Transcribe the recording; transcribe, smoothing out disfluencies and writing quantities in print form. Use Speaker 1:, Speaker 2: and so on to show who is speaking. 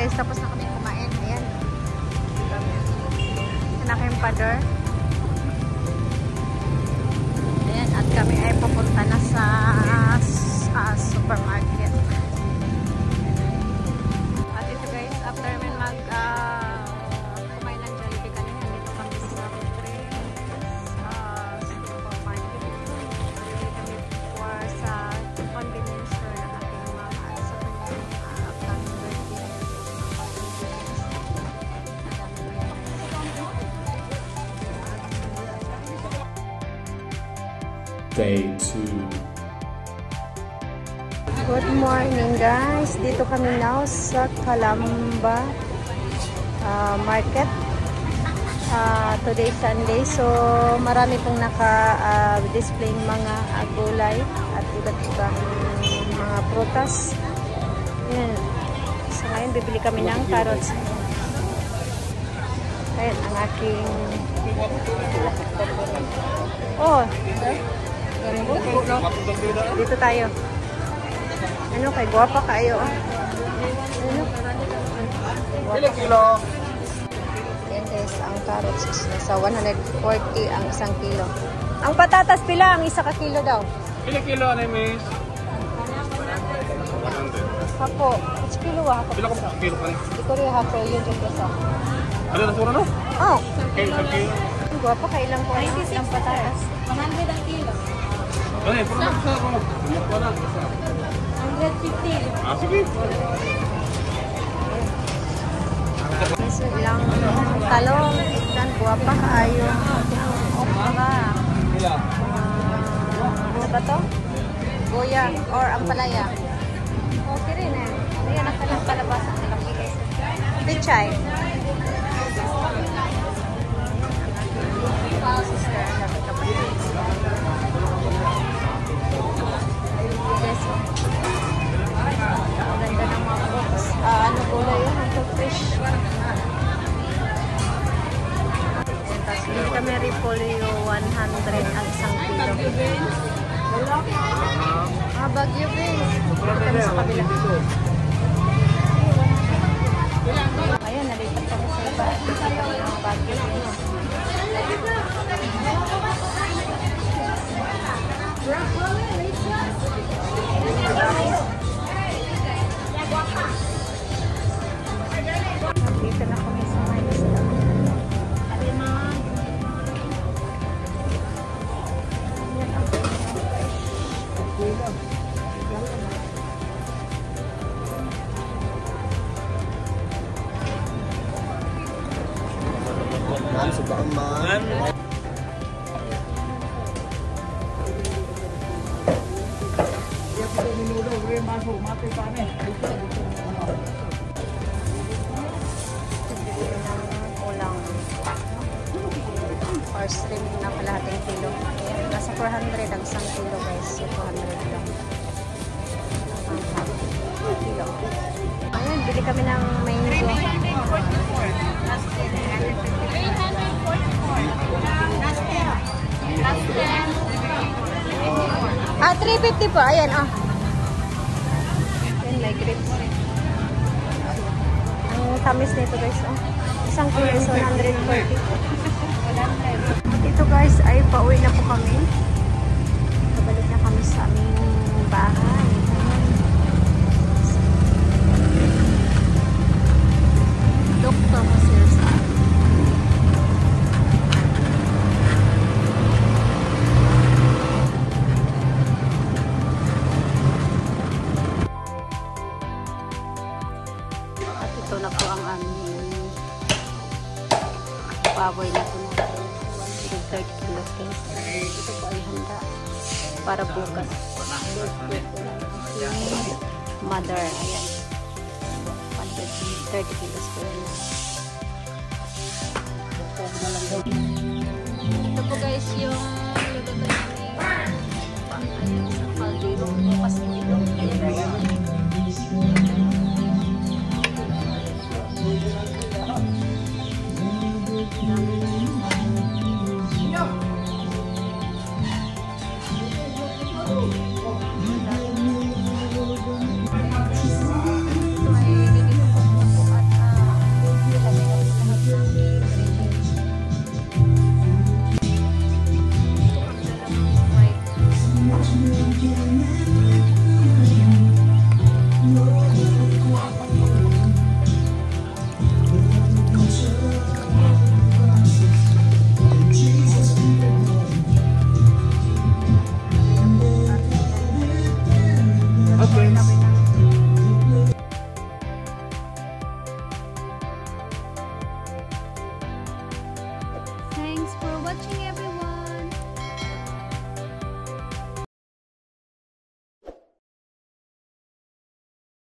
Speaker 1: guys, tapos na kami kumain. Ayan. Ito na kayong pader. Ayan, at kami ay papunta na sa supermarket. At ito guys, after namin kumain ng Jollibee kanina, dito kami sa supermarket. Dito kami for sa convenience store ng ating mga sa upcoming birthday.
Speaker 2: Day 2.
Speaker 1: Good morning guys, dito kami now sa Calamba Market. Today Sunday, so marami pong naka-display mga gulay at iba't ibang mga prutas. Ayan. So ngayon bibili kami ng carrots. Ayan ang aking dito tayo. Ano kay guwapa kayo? Ano?
Speaker 2: Kilo.
Speaker 1: Ayan guys, ang carrots is nasa 140 ang isang kilo. Ang patatas pila ang isa ka kilo daw?
Speaker 2: Pila kilo na miss? 100.
Speaker 1: Hapo. Which kilo wa?
Speaker 2: Pila ko kilo pa ni?
Speaker 1: Iko rin hapo yun yung pesa.
Speaker 2: Ano na sura no?
Speaker 1: Oh.
Speaker 2: Kilo.
Speaker 1: Ang guwapa ka ilang ko ilang patatas.
Speaker 3: 100 ang kilo.
Speaker 2: Ano eh, puro na sa ako. Ano na?
Speaker 3: 150.
Speaker 2: Ah, sige.
Speaker 1: So, ilang talong, ilan guwapa kaayo. Okra ka. Ano ba to? Goya or ampalaya. Okay rin eh. Ayan ang kalang kalabasan nila. Pichay. Sister, yes. Ang ganda ng mga books. Ano gulay yun? Ang fish. Tapos hindi kami repolyo 100 ang isang kilo. Bagyo beans. Dito kami sa kabila. Ayan, nalipat kami sa iba. Bagyo beans. Dito na kami sa minus. Or stream na kalahating kilo. Ayan, nasa 400 ang isang kilo guys. So 400 lang. Kilo. Ayan, bili kami ng mango. 350 po. Ayan, oh. Ayan, may grapes. Ang tamis nito guys, oh. Isang kilo is 140. Ito guys, ay pauwi na po kami. Kabalik na kami sa aming bahay. Doktor mo sir sa at ito na po ang aming baboy na po natin. 30 kilos guys. Ito po ay handa para bukas. Mother, ayan. 130 kilos po yun. Ito po guys yung luto namin. Ayan sa kaldero. Bukas nito. Ito ay watching